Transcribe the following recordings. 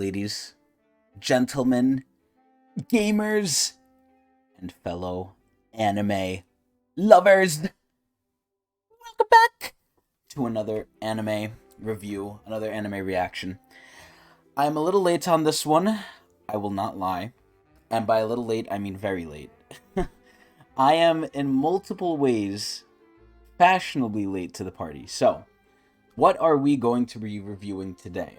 ladies, gentlemen, gamers, and fellow anime lovers. Welcome back to another anime review, another anime reaction. I'm a little late on this one, I will not lie. And by a little late, I mean very late. I am in multiple ways fashionably late to the party. So, what are we going to be reviewing today?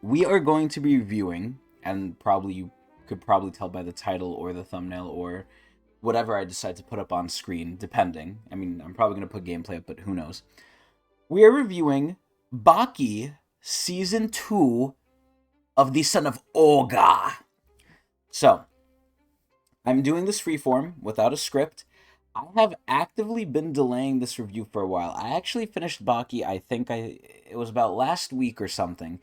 We are going to be reviewing, and probably you could probably tell by the title or the thumbnail or whatever I decide to put up on screen, depending. I mean, I'm probably going to put gameplay up, but who knows. We are reviewing Baki Season 2 of the Son of Ogre. So, I'm doing this freeform without a script. I have actively been delaying this review for a while. I actually finished Baki, it was about last week or something.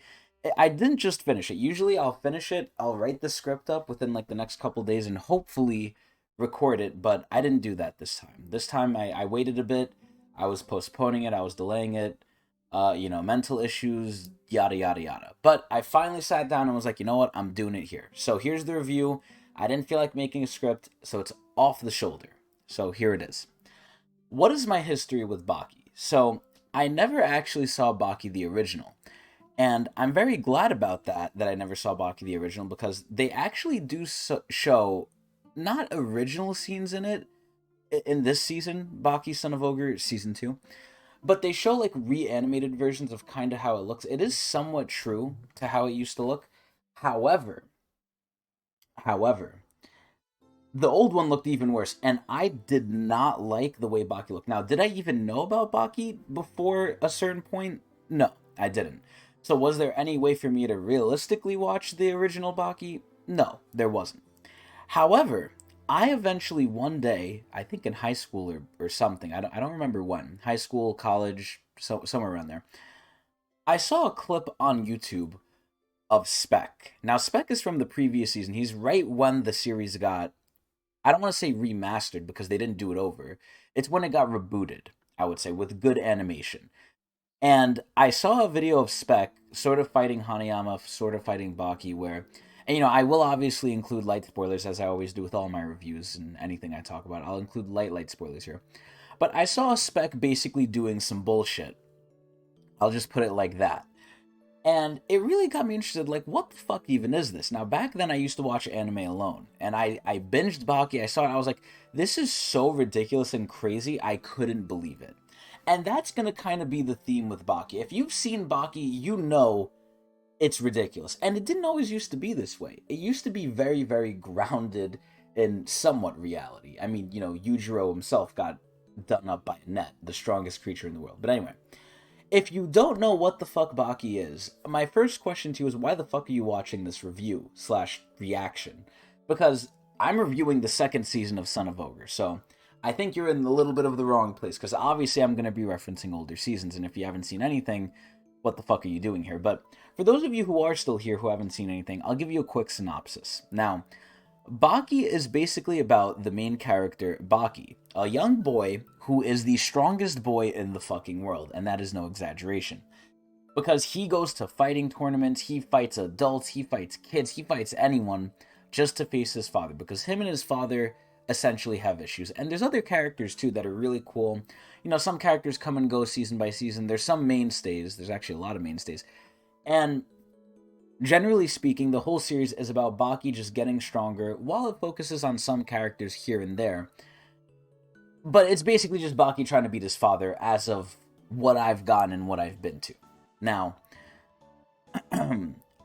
I didn't just finish it. Usually I'll finish it, I'll write the script up within like the next couple days and hopefully record it, but I didn't do that this time. This time I waited a bit, I was postponing it, I was delaying it, mental issues, yada yada yada. But I finally sat down and was like, you know what, I'm doing it here. So here's the review. I didn't feel like making a script, so it's off the shoulder. So here it is. What is my history with Baki? So I never actually saw Baki the original. And I'm very glad about that I never saw Baki the original, because they actually do show not original scenes in it, in this season, Baki Son of Ogre Season 2, but they show like reanimated versions of kind of how it looks. It is somewhat true to how it used to look. However, the old one looked even worse, and I did not like the way Baki looked. Now, did I even know about Baki before a certain point? No, I didn't. So was there any way for me to realistically watch the original Baki? No, there wasn't. However, I eventually one day, I think in high school or something, I don't remember when, high school, college, somewhere around there, I saw a clip on YouTube of Spec. Now, Spec is from the previous season. He's right when the series got, I don't want to say remastered because they didn't do it over. It's when it got rebooted, I would say, with good animation. And I saw a video of Spec sort of fighting Hanayama, sort of fighting Baki, where, and I will obviously include light spoilers, as I always do with all my reviews and anything I talk about. I'll include light spoilers here. But I saw Spec basically doing some bullshit. I'll just put it like that. And it really got me interested, like, what the fuck even is this? Now, back then, I used to watch anime alone, and I binged Baki, I saw it, I was like, this is so ridiculous and crazy, I couldn't believe it. And that's gonna kind of be the theme with Baki. If you've seen Baki, you know it's ridiculous. And it didn't always used to be this way. It used to be very, very grounded in somewhat reality. I mean, Yujiro himself got done up by a net, the strongest creature in the world. But anyway, if you don't know what the fuck Baki is, my first question to you is, why the fuck are you watching this review / reaction? Because I'm reviewing the second season of Son of Ogre, so I think you're in a little bit of the wrong place, because obviously I'm going to be referencing older seasons, and if you haven't seen anything, what the fuck are you doing here? But for those of you who are still here who haven't seen anything, I'll give you a quick synopsis. Now, Baki is basically about the main character, Baki, a young boy who is the strongest boy in the fucking world, and that is no exaggeration. Because he goes to fighting tournaments, he fights adults, he fights kids, he fights anyone just to face his father, because him and his father essentially have issues. And there's other characters too that are really cool. Some characters come and go season by season. There's some mainstays, there's actually a lot of mainstays. And generally speaking, the whole series is about Baki just getting stronger, while it focuses on some characters here and there. But it's basically just Baki trying to beat his father, as of what I've gotten and what I've been to. Now,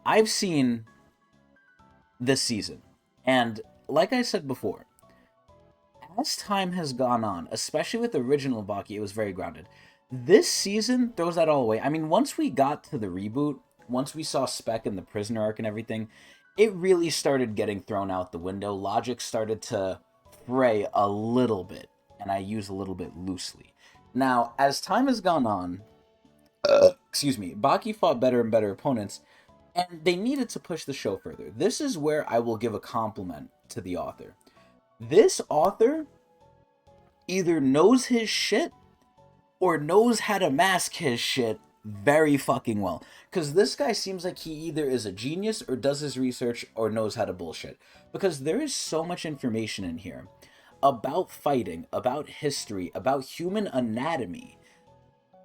I've seen this season, and like I said before, as time has gone on, especially with the original Baki, it was very grounded. This season throws that all away. I mean, once we got to the reboot, once we saw Spec in the prisoner arc and everything, it really started getting thrown out the window. Logic started to fray a little bit, and I use a little bit loosely. Now, as time has gone on, Baki fought better and better opponents, and they needed to push the show further. This is where I will give a compliment to the author. This author either knows his shit or knows how to mask his shit very fucking well. Because this guy seems like he either is a genius or does his research or knows how to bullshit. Because there is so much information in here about fighting, about history, about human anatomy,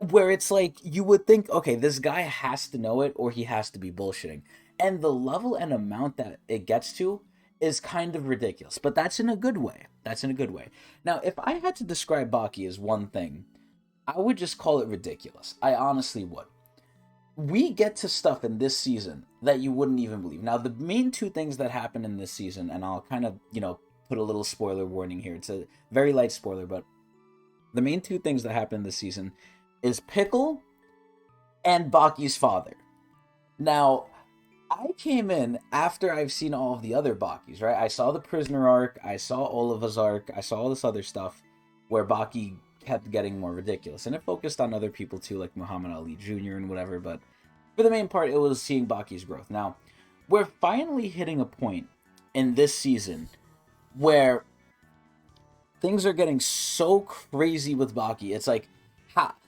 where it's like you would think, okay, this guy has to know it or he has to be bullshitting. And the level and amount that it gets to is kind of ridiculous, but that's in a good way. That's in a good way. Now, if I had to describe Baki as one thing, I would just call it ridiculous. I honestly would. We get to stuff in this season that you wouldn't even believe. Now, the main two things that happen in this season, and I'll kind of, put a little spoiler warning here. It's a very light spoiler, but the main two things that happen this season is Pickle and Baki's father. Now, I came in after I've seen all of the other Bakis, right? I saw the prisoner arc, I saw Oliva's arc, I saw all this other stuff where Baki kept getting more ridiculous. And it focused on other people too, like Muhammad Ali Jr. and whatever, but for the main part, it was seeing Baki's growth. Now, we're finally hitting a point in this season where things are getting so crazy with Baki. It's like,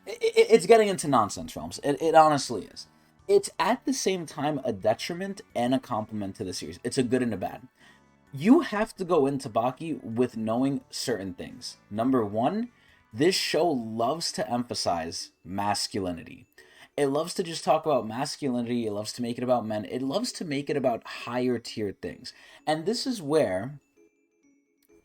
it's getting into nonsense realms. It honestly is. It's at the same time a detriment and a compliment to the series. It's a good and a bad. You have to go into Baki with knowing certain things. Number one, this show loves to emphasize masculinity. It loves to just talk about masculinity. It loves to make it about men. It loves to make it about higher tier things. And this is where,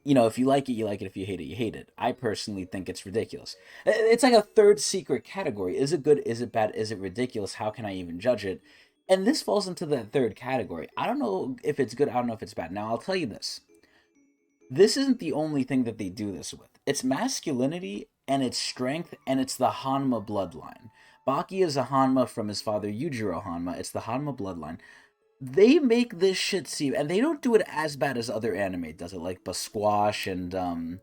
if you like it, you like it. If you hate it, you hate it. I personally think it's ridiculous. It's like a third secret category. Is it good? Is it bad? Is it ridiculous? How can I even judge it? And this falls into that third category. I don't know if it's good. I don't know if it's bad. Now, I'll tell you this. This isn't the only thing that they do this with. It's masculinity and it's strength and it's the Hanma bloodline. Baki is a Hanma from his father, Yujiro Hanma. It's the Hanma bloodline. They make this shit seem, and they don't do it as bad as other anime does it, like Basquash and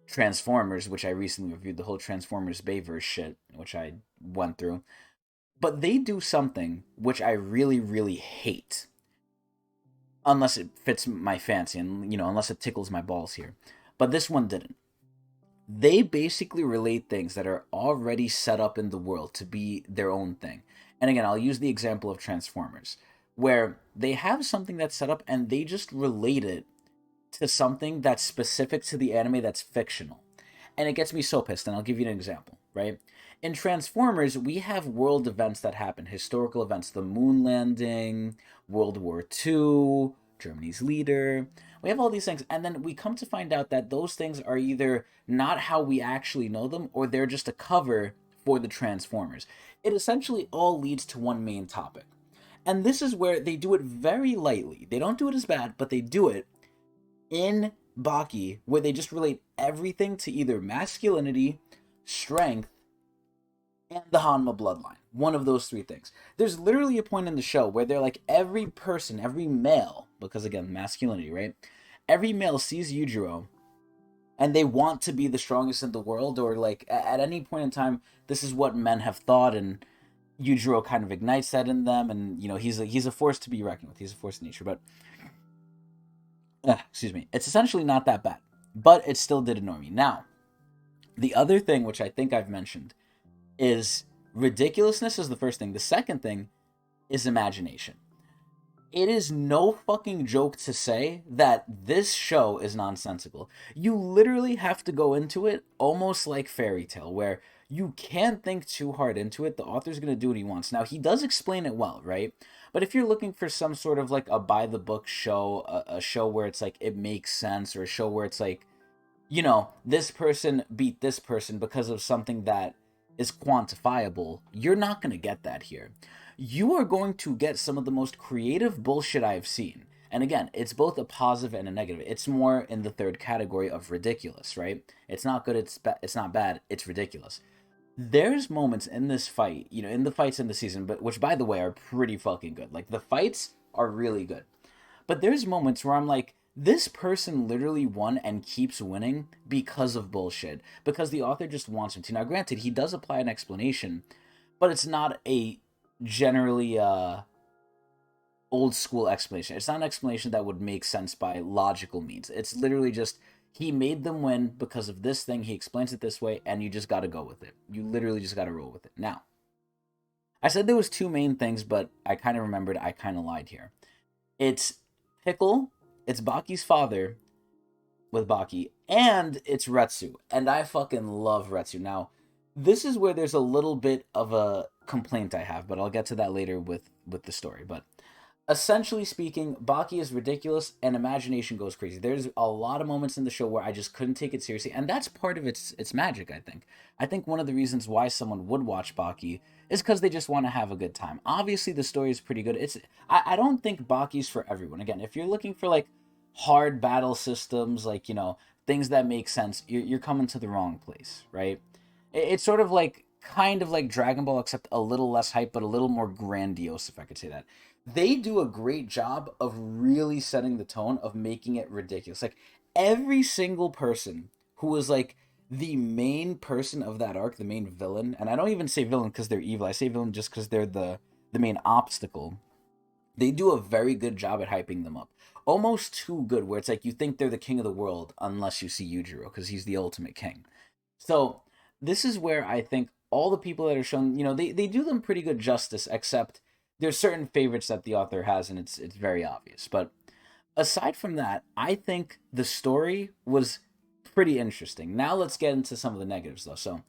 Transformers, which I recently reviewed, the whole Transformers Bayverse shit, which I went through. But they do something which I really, really hate. Unless it fits my fancy, and, unless it tickles my balls here. But this one didn't. They basically relate things that are already set up in the world to be their own thing. And again, I'll use the example of Transformers, where they have something that's set up and they just relate it to something that's specific to the anime that's fictional. And it gets me so pissed, and I'll give you an example, right? In Transformers, we have world events that happen, historical events, the moon landing, World War II, Germany's leader. We have all these things, and then we come to find out that those things are either not how we actually know them, or they're just a cover for the Transformers. It essentially all leads to one main topic. And this is where they do it very lightly. They don't do it as bad, but they do it in Baki, where they just relate everything to either masculinity, strength, and the Hanma bloodline. One of those three things. There's literally a point in the show where they're like, every person, every male, because again, masculinity, right? Every male sees Yujiro, and they want to be the strongest in the world, or like, at any point in time, this is what men have thought, and Yujiro kind of ignites that in them, and he's a force to be reckoned with. He's a force of nature, but excuse me, it's essentially not that bad, but it still did annoy me. Now, the other thing which I think I've mentioned is ridiculousness is the first thing. The second thing is imagination. It is no fucking joke to say that this show is nonsensical. You literally have to go into it almost like Fairy Tail, where you can't think too hard into it. The author's going to do what he wants. Now, he does explain it well, right? But if you're looking for some sort of like a by-the-book show, a show where it's like it makes sense, or a show where it's like, this person beat this person because of something that is quantifiable, you're not going to get that here. You are going to get some of the most creative bullshit I've seen. And again, it's both a positive and a negative. It's more in the third category of ridiculous, right? It's not good, it's not bad, it's ridiculous. There's moments in this fight, in the fights in the season, but which, by the way, are pretty fucking good. Like, the fights are really good. But there's moments where I'm like, this person literally won and keeps winning because of bullshit. Because the author just wants him to. Now, granted, he does apply an explanation, but it's not a generally old school explanation. It's not an explanation that would make sense by logical means. It's literally just, he made them win because of this thing. He explains it this way, and you just got to go with it. You literally just got to roll with it. Now, I said there was two main things, but I kind of remembered I kind of lied here. It's Pickle, it's Baki's father with Baki, and it's Retsu. And I fucking love Retsu. Now, this is where there's a little bit of a complaint I have, but I'll get to that later with the story. But essentially speaking, Baki is ridiculous and imagination goes crazy. There's a lot of moments in the show where I just couldn't take it seriously, and that's part of its magic, I think. I think one of the reasons why someone would watch Baki is because they just want to have a good time. Obviously, the story is pretty good. I don't think Baki's for everyone. Again, if you're looking for like hard battle systems, like things that make sense, you're coming to the wrong place, right? It's sort of like kind of like Dragon Ball, except a little less hype, but a little more grandiose, if I could say that. They do a great job of really setting the tone of making it ridiculous. Like every single person who was like the main person of that arc, the main villain, and I don't even say villain because they're evil. I say villain just because they're the main obstacle. They do a very good job at hyping them up. Almost too good, where it's like you think they're the king of the world unless you see Yujiro, because he's the ultimate king. So this is where I think all the people that are shown, they do them pretty good justice, except there's certain favorites that the author has, and it's very obvious. But aside from that, I think the story was pretty interesting. Now let's get into some of the negatives, though. So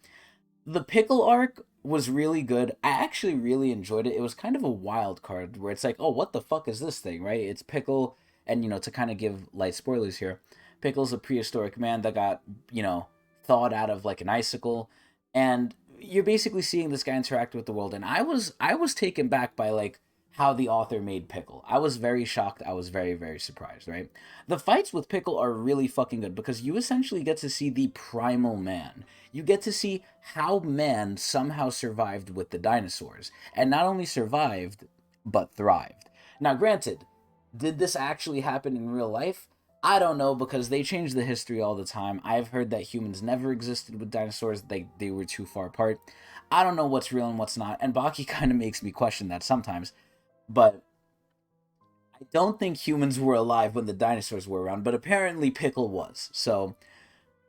the Pickle arc was really good. I actually really enjoyed it. It was kind of a wild card where it's like, oh, what the fuck is this thing, right? It's Pickle, and to kind of give light spoilers here, Pickle's a prehistoric man that got, thawed out of like an icicle, and you're basically seeing this guy interact with the world. And I was taken back by like how the author made Pickle. I was very shocked. I was very, very surprised, right? The fights with Pickle are really fucking good because you essentially get to see the primal man. You get to see how man somehow survived with the dinosaurs. And not only survived, but thrived. Now, granted, did this actually happen in real life? I don't know, because they change the history all the time. I've heard that humans never existed with dinosaurs. They were too far apart. I don't know what's real and what's not. And Baki kind of makes me question that sometimes. But I don't think humans were alive when the dinosaurs were around, but apparently Pickle was. So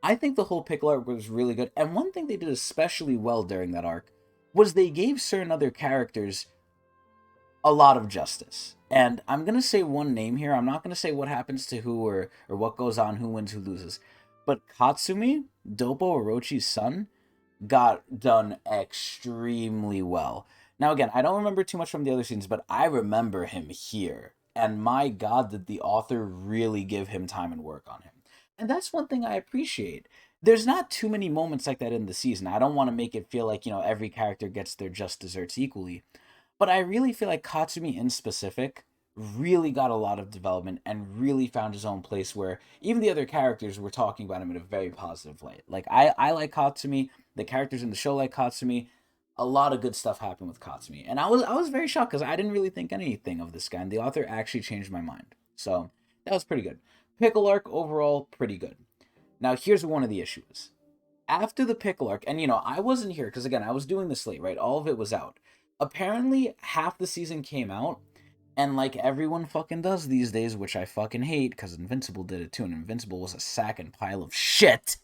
I think the whole Pickle arc was really good. And one thing they did especially well during that arc was they gave certain other characters a lot of justice. And I'm going to say one name here. I'm not going to say what happens to who or what goes on, who wins, who loses. But Katsumi, Dopo Orochi's son, got done extremely well. Now, again, I don't remember too much from the other scenes, but I remember him here. And my God, did the author really give him time and work on him. And that's one thing I appreciate. There's not too many moments like that in the season. I don't want to make it feel like, every character gets their just desserts equally. But I really feel like Katsumi in specific really got a lot of development and really found his own place where even the other characters were talking about him in a very positive light. Like, I like Katsumi, the characters in the show like Katsumi. A lot of good stuff happened with Katsumi. And I was very shocked because I didn't really think anything of this guy, and the author actually changed my mind. So that was pretty good. Pickle arc overall, pretty good. Now here's one of the issues. After the Pickle arc, and I wasn't here because again, I was doing the slate, right? All of it was out. Apparently, half the season came out, and like everyone fucking does these days, which I fucking hate, because Invincible did it too, and Invincible was a sack and pile of shit.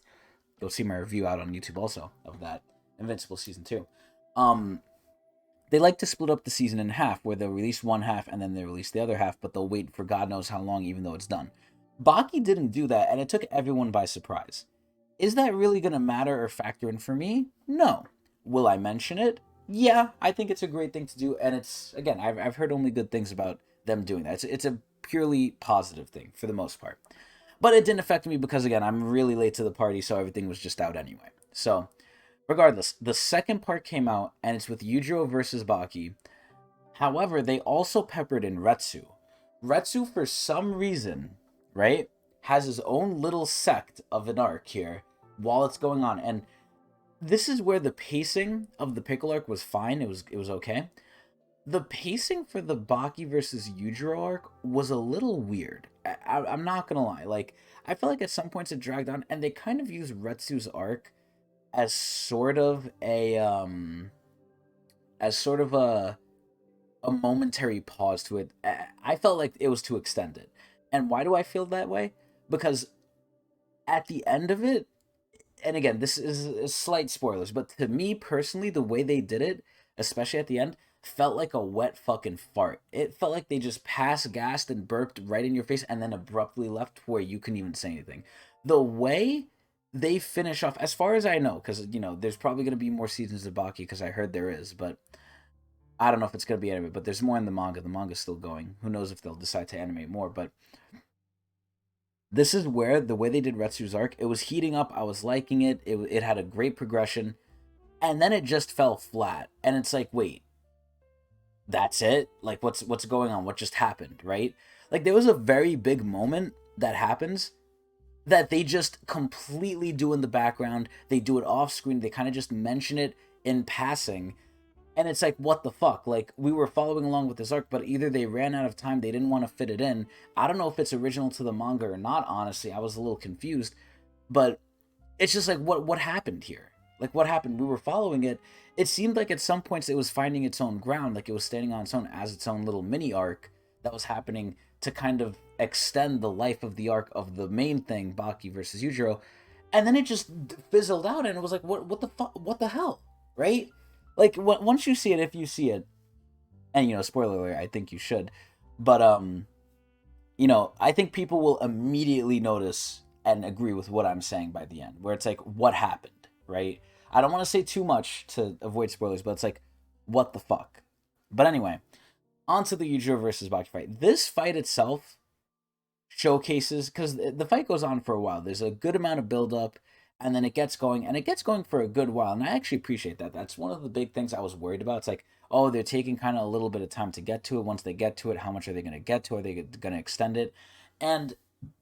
Go see my review out on YouTube also of that Invincible season 2. They like to split up the season in half, where they'll release one half and then they release the other half, but they'll wait for God knows how long, even though it's done. Baki didn't do that, and it took everyone by surprise. Is that really going to matter or factor in for me? No. Will I mention it? Yeah, I think it's a great thing to do, and it's, again, I've heard only good things about them doing that. It's a purely positive thing, for the most part. But it didn't affect me because, again, I'm really late to the party, so everything was just out anyway. So, regardless, the second part came out, and it's with Yujiro versus Baki. However, they also peppered in Retsu. Retsu, for some reason, right, has his own little sect of an arc here while it's going on, and this is where the pacing of the Pickle arc was fine. It was okay. The pacing for the Baki versus Yujiro arc was a little weird. I'm not gonna lie. Like, I felt like at some points it dragged on, and they kind of used Retsu's arc as sort of a momentary pause to it. I felt like it was too extended. And why do I feel that way? Because at the end of it, and again, this is slight spoilers, but to me personally, the way they did it, especially at the end, felt like a wet fucking fart. It felt like they just passed, gassed, and burped right in your face and then abruptly left where you couldn't even say anything. The way they finish off, as far as I know, because, there's probably going to be more seasons of Baki, because I heard there is, but I don't know if it's going to be anime, but there's more in the manga. The manga's still going. Who knows if they'll decide to animate more, but this is where the way they did Retsu's arc, it was heating up. I was liking it. It had a great progression, and then it just fell flat. And it's like, wait, that's it? Like, what's going on? What just happened, right? Like, there was a very big moment that happens that they just completely do in the background. They do it off screen. They kind of just mention it in passing. And it's like, what the fuck? Like, we were following along with this arc, but either they ran out of time, they didn't want to fit it in. I don't know if it's original to the manga or not, honestly. I was a little confused. But it's just like, what happened here? Like, what happened? We were following it. It seemed like at some points it was finding its own ground, like it was standing on its own as its own little mini arc that was happening to kind of extend the life of the arc of the main thing, Baki versus Yujiro. And then it just fizzled out, and it was like, what the fuck? What the hell? Right? Like, once you see it, if you see it, and, spoiler alert, I think you should, but, I think people will immediately notice and agree with what I'm saying by the end, where it's like, what happened, right? I don't want to say too much to avoid spoilers, but it's like, what the fuck? But anyway, on to the Yujiro versus Baki fight. This fight itself showcases, because the fight goes on for a while, there's a good amount of build-up, and then it gets going, and it gets going for a good while, and I actually appreciate that. That's one of the big things I was worried about. It's like, oh, they're taking kind of a little bit of time to get to it. Once they get to it, how much are they going to get to? Are they going to extend it? And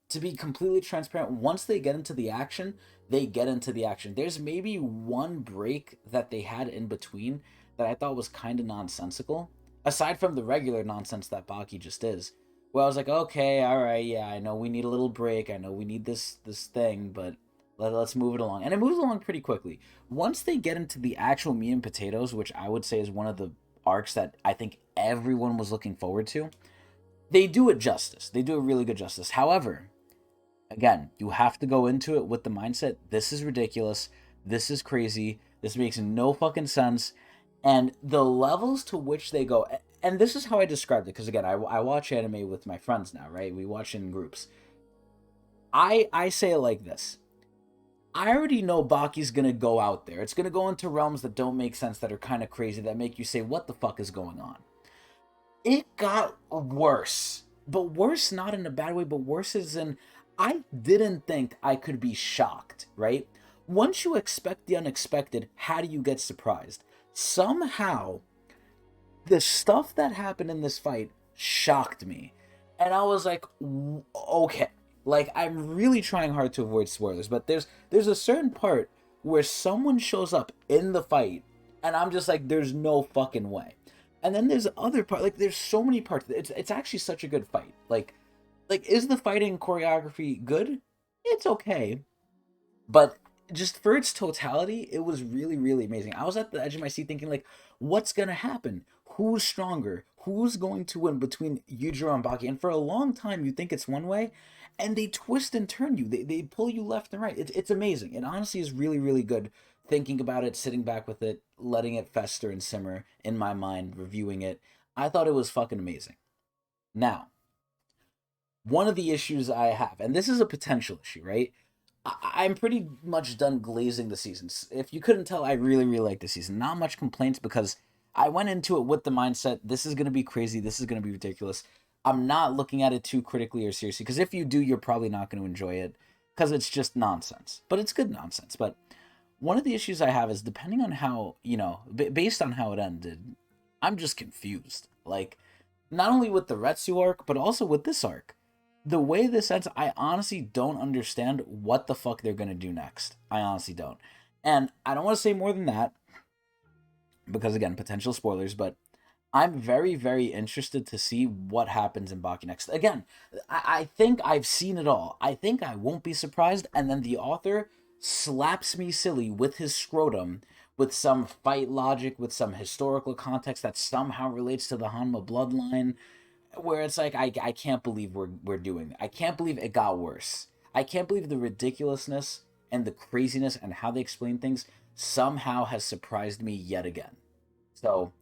to be completely transparent, once they get into the action, they get into the action. There's maybe one break that they had in between that I thought was kind of nonsensical, aside from the regular nonsense that Baki just is. Well, I was like, okay, all right, yeah, I know we need a little break. I know we need this thing, but let's move it along. And it moves along pretty quickly. Once they get into the actual meat and potatoes, which I would say is one of the arcs that I think everyone was looking forward to, they do it justice. They do a really good justice. However, again, you have to go into it with the mindset, this is ridiculous, this is crazy, this makes no fucking sense, and the levels to which they go, and this is how I described it, because again, I watch anime with my friends now, right? We watch in groups. I say it like this. I already know Baki's gonna go out there. It's gonna go into realms that don't make sense, that are kind of crazy, that make you say, what the fuck is going on? It got worse. But worse not in a bad way, but worse as in, I didn't think I could be shocked, right? Once you expect the unexpected, how do you get surprised? Somehow, the stuff that happened in this fight shocked me. And I was like, okay. Like, I'm really trying hard to avoid spoilers, but there's a certain part where someone shows up in the fight, and I'm just like, there's no fucking way. And then there's other part, like, there's so many parts. It's actually such a good fight. Like, is the fighting choreography good? It's okay. But just for its totality, it was really, really amazing. I was at the edge of my seat thinking, like, what's going to happen? Who's stronger? Who's going to win between Yujiro and Baki? And for a long time, you think it's one way, and they twist and turn you. They pull you left and right. It's amazing. It honestly is really, really good thinking about it, sitting back with it, letting it fester and simmer in my mind, reviewing it. I thought it was fucking amazing. Now, one of the issues I have, and this is a potential issue, right? I'm pretty much done glazing the seasons. If you couldn't tell, I really, really like the season. Not much complaints because I went into it with the mindset, this is going to be crazy, this is going to be ridiculous. I'm not looking at it too critically or seriously, because if you do, you're probably not going to enjoy it, because it's just nonsense. But it's good nonsense. But one of the issues I have is, depending on how, based on how it ended, I'm just confused. Like, not only with the Retsu arc, but also with this arc. The way this ends, I honestly don't understand what the fuck they're going to do next. I honestly don't. And I don't want to say more than that, because again, potential spoilers, but I'm very, very interested to see what happens in Baki next. Again, I think I've seen it all. I think I won't be surprised, and then the author slaps me silly with his scrotum, with some fight logic, with some historical context that somehow relates to the Hanma bloodline, where it's like, I can't believe we're doing that. I can't believe it got worse. I can't believe the ridiculousness and the craziness and how they explain things somehow has surprised me yet again. So,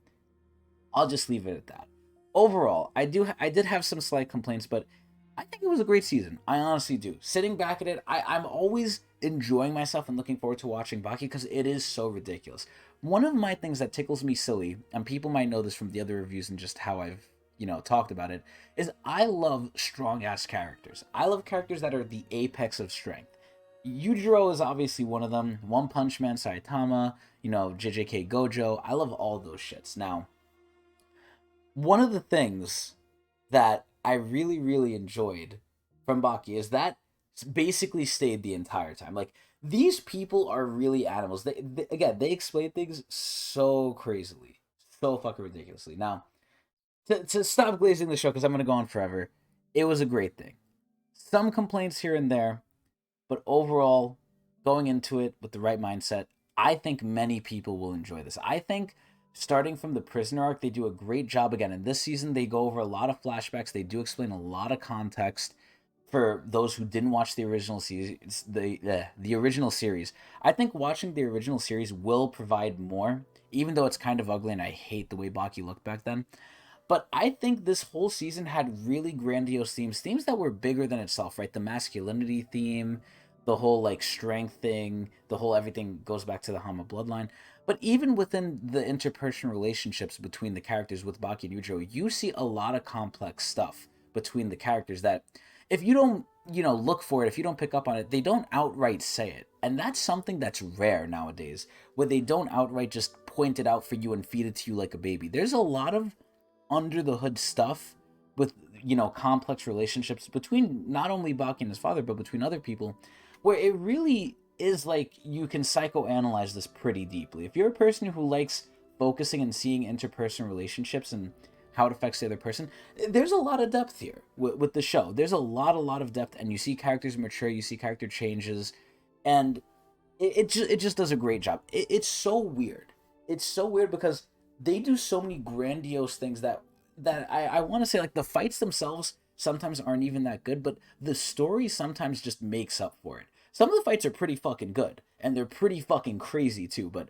I'll just leave it at that. Overall, I did have some slight complaints, but I think it was a great season. I honestly do. Sitting back at it, I'm always enjoying myself and looking forward to watching Baki because it is so ridiculous. One of my things that tickles me silly, and people might know this from the other reviews and just how I've talked about it, is I love strong ass characters. I love characters that are the apex of strength. Yujiro is obviously one of them. One Punch Man, Saitama, JJK Gojo. I love all those shits. Now, one of the things that I really, really enjoyed from Baki is that basically stayed the entire time. Like, these people are really animals. They explain things so crazily, so fucking ridiculously. Now, to stop glazing the show, because I'm going to go on forever, it was a great thing. Some complaints here and there, but overall, going into it with the right mindset, I think many people will enjoy this. I think starting from the prisoner arc, they do a great job again. In this season, they go over a lot of flashbacks. They do explain a lot of context for those who didn't watch the original series. The original series. I think watching the original series will provide more, even though it's kind of ugly and I hate the way Baki looked back then. But I think this whole season had really grandiose themes that were bigger than itself, right? The masculinity theme, the whole like strength thing, the whole everything goes back to the Hama bloodline. But even within the interpersonal relationships between the characters with Baki and Yujiro, you see a lot of complex stuff between the characters that if you don't, look for it, if you don't pick up on it, they don't outright say it. And that's something that's rare nowadays, where they don't outright just point it out for you and feed it to you like a baby. There's a lot of under the hood stuff with, complex relationships between not only Baki and his father, but between other people, where it really is like you can psychoanalyze this pretty deeply. If you're a person who likes focusing and seeing interpersonal relationships and how it affects the other person, there's a lot of depth here with the show. There's a lot of depth, and you see characters mature, you see character changes, and it just does a great job. It's so weird. It's so weird because they do so many grandiose things that I want to say, like, the fights themselves sometimes aren't even that good, but the story sometimes just makes up for it. Some of the fights are pretty fucking good, and they're pretty fucking crazy too, but,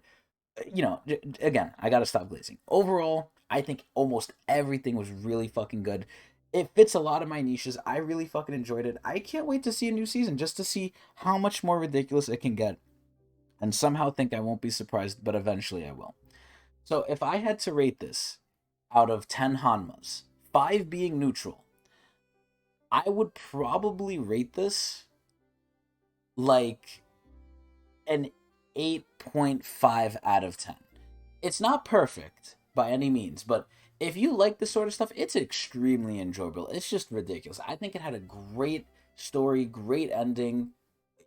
again, I gotta stop glazing. Overall, I think almost everything was really fucking good. It fits a lot of my niches. I really fucking enjoyed it. I can't wait to see a new season, just to see how much more ridiculous it can get, and somehow think I won't be surprised, but eventually I will. So if I had to rate this out of 10 Hanmas, 5 being neutral, I would probably rate this like an 8.5 out of 10. It's not perfect by any means, but if you like this sort of stuff, it's extremely enjoyable. It's just ridiculous. I think it had a great story, great ending,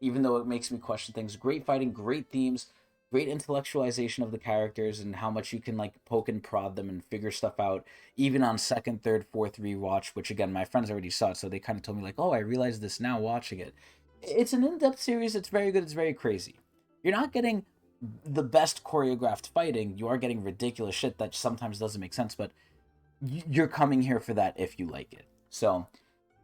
even though it makes me question things. Great fighting, great themes, great intellectualization of the characters and how much you can like poke and prod them and figure stuff out, even on second, third, fourth rewatch, which again, my friends already saw it, so they kind of told me like, oh, I realized this now watching it. It's an in-depth series. It's very good. It's very crazy. You're not getting the best choreographed fighting. You are getting ridiculous shit that sometimes doesn't make sense, but you're coming here for that if you like it. So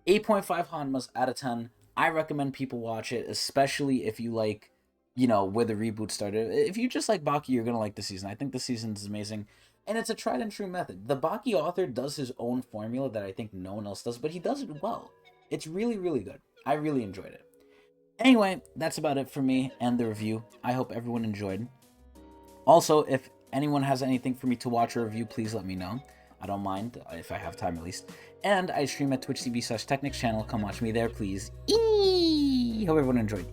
8.5 Hanmas out of 10. I recommend people watch it, especially if you like, where the reboot started. If you just like Baki, you're going to like the season. I think the season is amazing. And it's a tried and true method. The Baki author does his own formula that I think no one else does, but he does it well. It's really, really good. I really enjoyed it. Anyway, that's about it for me and the review. I hope everyone enjoyed. Also, if anyone has anything for me to watch or review, please let me know. I don't mind, if I have time at least. And I stream at twitch.tv/Tecnics channel. Come watch me there, please. Hope everyone enjoyed.